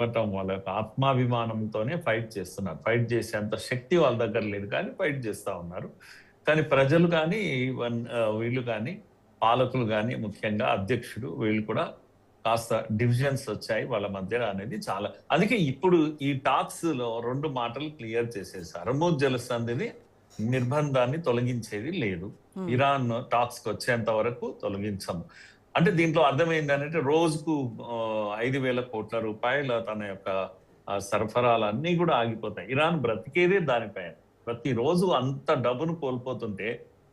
చెప్పటం వాళ్ళ యొక్క ఆత్మాభిమానంతోనే ఫైట్ చేస్తున్నారు. ఫైట్ చేసేంత శక్తి వాళ్ళ దగ్గర లేదు కానీ ఫైట్ చేస్తా ఉన్నారు. కానీ ప్రజలు కానీ వీళ్ళు కానీ పాలకులు కానీ ముఖ్యంగా అధ్యక్షుడు వీళ్ళు కూడా కాస్త డివిజన్స్ వచ్చాయి వాళ్ళ మధ్య అనేది చాలా. అందుకే ఇప్పుడు ఈ టాక్స్ లో 2 మాటలు క్లియర్ చేసేసారు. హర్ముజ్ జలసంధిని నిర్బంధాన్ని తొలగించేది లేదు, ఇరాన్ టాక్స్ కి వచ్చేంత వరకు తొలగించము. అంటే దీంట్లో అర్థమైంది రోజుకు 5,000 కోట్ల రూపాయల తన యొక్క సరఫరాలన్నీ కూడా ఆగిపోతాయి. ఇరాన్ బ్రతికేదే దానిపైన. ప్రతిరోజు అంత డబ్బును కోల్పోతుంటే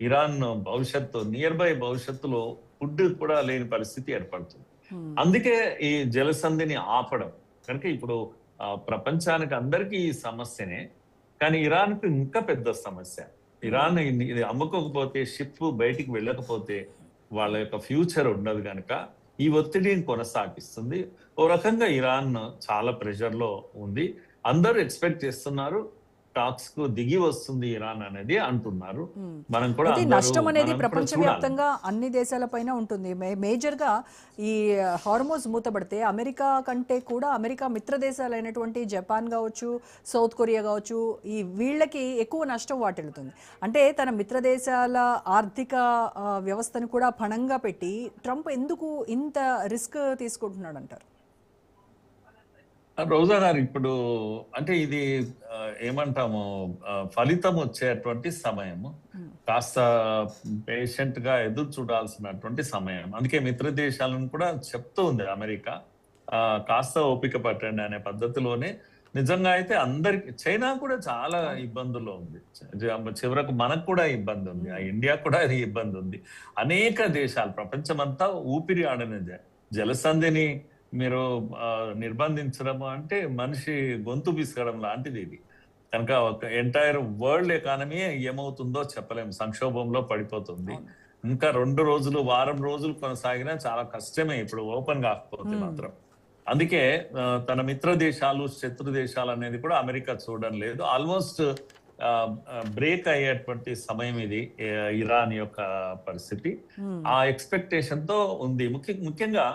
ఇరాన్ భవిష్యత్తు నియర్ బై భవిష్యత్తులో ఫుడ్ కూడా లేని పరిస్థితి ఏర్పడుతుంది. అందుకే ఈ జలసంధిని ఆపడం కనుక ఇప్పుడు ప్రపంచానికి అందరికీ ఈ సమస్యనే. కానీ ఇరాన్ కు ఇంకా పెద్ద సమస్య. ఇరాన్ ఇది అమ్ముకోకపోతే, షిప్ బయటికి వెళ్ళకపోతే వాళ్ళ యొక్క ఫ్యూచర్ ఉండదు కనుక ఈ ఒత్తిడిని కొనసాగిస్తుంది. ఓ రకంగా ఇరాన్ చాలా ప్రెషర్ లో ఉంది. అందరూ ఎక్స్పెక్ట్ చేస్తున్నారు టాక్స్ కు దిగి వస్తుంది ఇరాన్ అనేది అంటున్నారు. మనం కూడా నష్టం అనేది ప్రపంచవ్యాప్తంగా అన్ని దేశాలపైన ఉంటుంది. మేజర్ గా ఈ హార్మోజ్ మూతపడితే అమెరికా కంటే కూడా అమెరికా మిత్ర దేశాలైనటువంటి జపాన్ కావచ్చు, సౌత్ కొరియా కావచ్చు, ఈ వీళ్ళకి ఎక్కువ నష్టం వాటిల్లుతుంది. అంటే తన మిత్ర దేశాల ఆర్థిక వ్యవస్థను కూడా పణంగా పెట్టి ట్రంప్ ఎందుకు ఇంత రిస్క్ తీసుకుంటున్నాడు అంటారు? రోజా గారు ఇప్పుడు అంటే ఇది ఏమంటాము, ఫలితం వచ్చేటువంటి సమయము, కాస్త పేషెంట్ గా ఎదురు చూడాల్సినటువంటి సమయం. అందుకే మిత్ర దేశాలను కూడా చెప్తూ ఉంది అమెరికా, కాస్త ఓపిక పట్టండి అనే పద్ధతిలోనే. నిజంగా అయితే అందరికి, చైనా కూడా చాలా ఇబ్బందుల్లో ఉంది. చివరకు మనకు కూడా ఇబ్బంది ఉంది, ఇండియా కూడా అది ఇబ్బంది ఉంది. అనేక దేశాలు ప్రపంచమంతా ఊపిరి ఆడని జలసంధిని మీరు నిర్బంధించడం అంటే మనిషి గొంతు పిసకడం లాంటిది ఇది. కనుక ఒక ఎంటైర్ వరల్డ్ ఎకానమీ ఏమవుతుందో చెప్పలేము, సంక్షోభంలో పడిపోతుంది. ఇంకా 2 రోజులు, వారం రోజులు కొనసాగినా చాలా కష్టమే ఇప్పుడు ఓపెన్ కాకపోతే మాత్రం. అందుకే తన మిత్ర దేశాలు, శత్రు దేశాలు అనేది కూడా అమెరికా చూడడం లేదు. ఆల్మోస్ట్ బ్రేక్ అయ్యేటువంటి సమయం ఇది ఇరాన్ యొక్క పరిస్థితి. ఆ ఎక్స్పెక్టేషన్ తో ఉంది. ముఖ్యంగా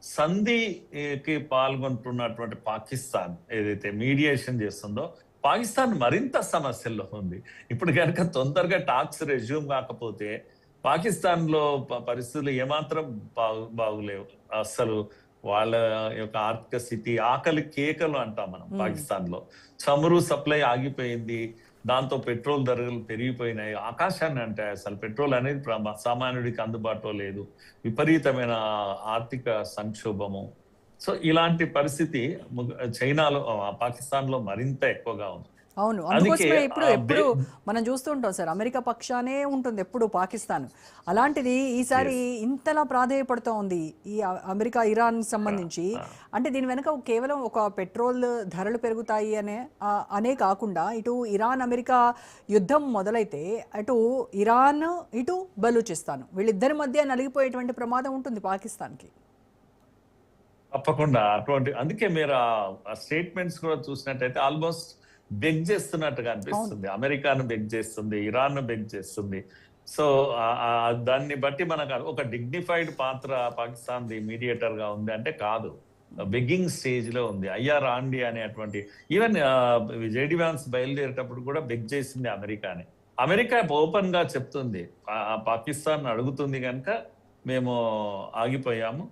సంధికి పాల్గొంటున్నటువంటి పాకిస్తాన్ ఏదైతే మీడియేషన్ చేస్తుందో, పాకిస్తాన్ మరింత సమస్యల్లో ఉంది. ఇప్పుడు కనుక తొందరగా టాక్స్ రెజ్యూమ్ కాకపోతే పాకిస్తాన్ లో పరిస్థితులు ఏమాత్రం బాగులేవు అసలు. వాళ్ళ యొక్క ఆర్థిక స్థితి, ఆకలి కేకలు అంటాం మనం పాకిస్తాన్ లో. చమురు సప్లై ఆగిపోయింది, దాంతో పెట్రోల్ ధరలు పెరిగిపోయినాయి, ఆకాశాన్ని అంటే అసలు పెట్రోల్ అనేది సామాన్యుడికి అందుబాటులో లేదు, విపరీతమైన ఆర్థిక సంక్షోభము. సో ఇలాంటి పరిస్థితి చైనాలో, పాకిస్తాన్ లో మరింత ఎక్కువగా ఉంది. అవును, అందుకోసమే ఇప్పుడు మనం చూస్తూ ఉంటాం సార్, అమెరికా పక్షానే ఉంటుంది ఎప్పుడు పాకిస్తాన్. అలాంటిది ఈసారి ఇంతలా ప్రాధేయపడుతూ ఉంది ఈ అమెరికా ఇరాన్ సంబంధించి. అంటే దీని వెనక కేవలం ఒక పెట్రోల్ ధరలు పెరుగుతాయి అనే కాకుండా, ఇటు ఇరాన్ అమెరికా యుద్ధం మొదలైతే అటు ఇరాన్, ఇటు బలూచిస్తాన్, వీళ్ళిద్దరి మధ్య నలిగిపోయేటువంటి ప్రమాదం ఉంటుంది పాకిస్తాన్కి. తప్పకుండా అటువంటి, అందుకే మీరు ఆ స్టేట్మెంట్స్ కూడా చూసినట్టయితే ఆల్మోస్ట్ బెగ్ చేస్తున్నట్టుగా అనిపిస్తుంది. అమెరికాను బెగ్ చేస్తుంది, ఇరాన్ బెగ్ చేస్తుంది. సో దాన్ని బట్టి మనకు ఒక డిగ్నిఫైడ్ పాత్ర పాకిస్తాన్ ది మీడియేటర్ గా ఉంది అంటే కాదు, బెగ్గింగ్ స్టేజ్ లో ఉంది. అయ్యా రాండి అనేటువంటి, ఈవెన్ జేడీ వ్యాన్స్ బయలుదేరేటప్పుడు కూడా బెగ్ చేసింది అమెరికాని. అమెరికా ఓపెన్ గా చెప్తుంది, పాకిస్తాన్ అడుగుతుంది కనుక మేము ఆగిపోయాము,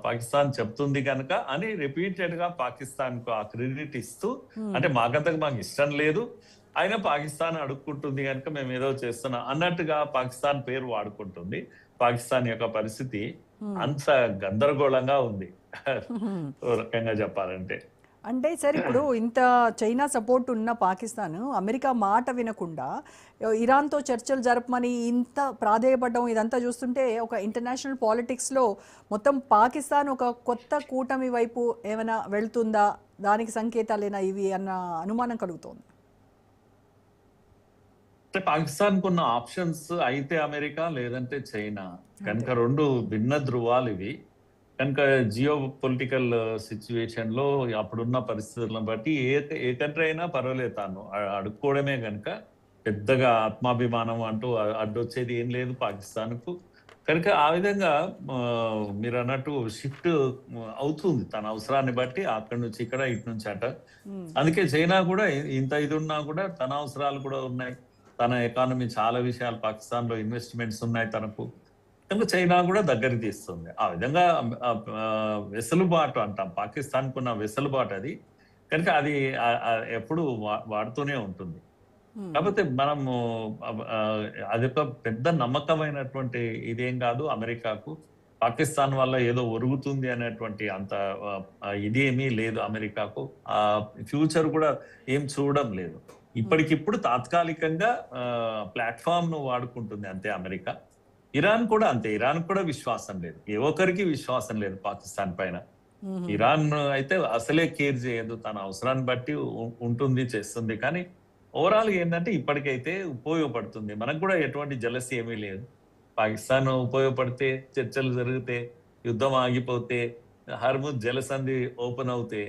పాకిస్తాన్ చెప్తుంది కనుక అని రిపీటెడ్ గా పాకిస్తాన్ కు ఆ క్రెడిట్ ఇస్తూ, అంటే మాకంతకు మాకు ఇష్టం లేదు, అయినా పాకిస్తాన్ అడుక్కుంటుంది కనుక మేము ఏదో చేస్తున్నాం అన్నట్టుగా పాకిస్తాన్ పేరు వాడుకుంటుంది. పాకిస్తాన్ యొక్క పరిస్థితి అంత గందరగోళంగా ఉంది రకంగా చెప్పాలంటే. అంటే సార్, ఇప్పుడు ఇంత చైనా సపోర్ట్ ఉన్న పాకిస్తాన్ అమెరికా మాట వినకుండా ఇరాన్తో చర్చలు జరపమని ఇంత ప్రాధేయపడడం, ఇదంతా చూస్తుంటే ఒక ఇంటర్నేషనల్ పాలిటిక్స్లో మొత్తం పాకిస్తాన్ ఒక కొత్త కూటమి వైపు ఏమైనా వెళ్తుందా, దానికి సంకేతాలేనా ఇవి అన్న అనుమానం కలుగుతోంది. అంటే పాకిస్తాన్ కున్న ఆప్షన్స్ అయితే అమెరికా లేదంటే చైనా కనుక 2 భిన్న ధృవాలు ఇవి. కనుక జియో పొలిటికల్ సిచ్యువేషన్ లో అప్పుడున్న పరిస్థితులను బట్టి ఏ కంట్రీ అయినా పర్వాలేదు, తాను అడుక్కోవడమే కనుక పెద్దగా ఆత్మాభిమానం అంటూ అడ్డొచ్చేది ఏం లేదు పాకిస్తాన్ కు. కనుక ఆ విధంగా మీరు అన్నట్టు షిఫ్ట్ అవుతుంది తన అవసరాన్ని బట్టి, అక్కడి నుంచి ఇక్కడ, ఇటు నుంచి అట. అందుకే చైనా కూడా ఇంత ఇది ఉన్నా కూడా తన అవసరాలు కూడా ఉన్నాయి. తన ఎకానమీ చాలా విషయాలు, పాకిస్తాన్ లో ఇన్వెస్ట్మెంట్స్ ఉన్నాయి తనకు. కనుక చైనా కూడా దగ్గరికి తీస్తుంది. ఆ విధంగా వెసులుబాటు అంటాం, పాకిస్తాన్ కున్న వెసులుబాటు అది. కనుక అది ఎప్పుడు వాడుతూనే ఉంటుంది. కాకపోతే మనము అదొక పెద్ద నమ్మకమైనటువంటి ఇదేం కాదు అమెరికాకు. పాకిస్తాన్ వల్ల ఏదో ఒరుగుతుంది అనేటువంటి అంత ఇది ఏమీ లేదు అమెరికాకు. ఆ ఫ్యూచర్ కూడా ఏం చూడడం లేదు. ఇప్పటికిప్పుడు తాత్కాలికంగా ప్లాట్ఫామ్ ను వాడుకుంటుంది అంతే అమెరికా. ఇరాన్ కూడా అంతే. ఇరాన్ కూడా విశ్వాసం లేదు, ఏ ఒక్కరికి విశ్వాసం లేదు పాకిస్తాన్ పైన. ఇరాన్ అయితే అసలే కేర్ చేయదు, తన అవసరాన్ని బట్టి ఉంటుంది, చేస్తుంది. కానీ ఓవరాల్ ఏంటంటే ఇప్పటికైతే ఉపయోగపడుతుంది. మనకు కూడా ఎటువంటి జలసి ఏమీ లేదు. పాకిస్తాన్ ఉపయోగపడితే, చర్చలు జరిగితే, యుద్ధం ఆగిపోతే, హర్ముజ్ జలసంధి ఓపెన్ అవుతే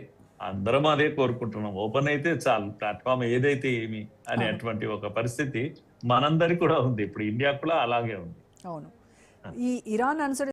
అందరం అదే కోరుకుంటున్నాం. ఓపెన్ అయితే చాలు, ప్లాట్ఫామ్ ఏదైతే ఏమి అనేటువంటి ఒక పరిస్థితి మనందరికి కూడా ఉంది. ఇప్పుడు ఇండియా కూడా అలాగే ఉంది. అవును. ఈ ఇరాన్ అనుసరి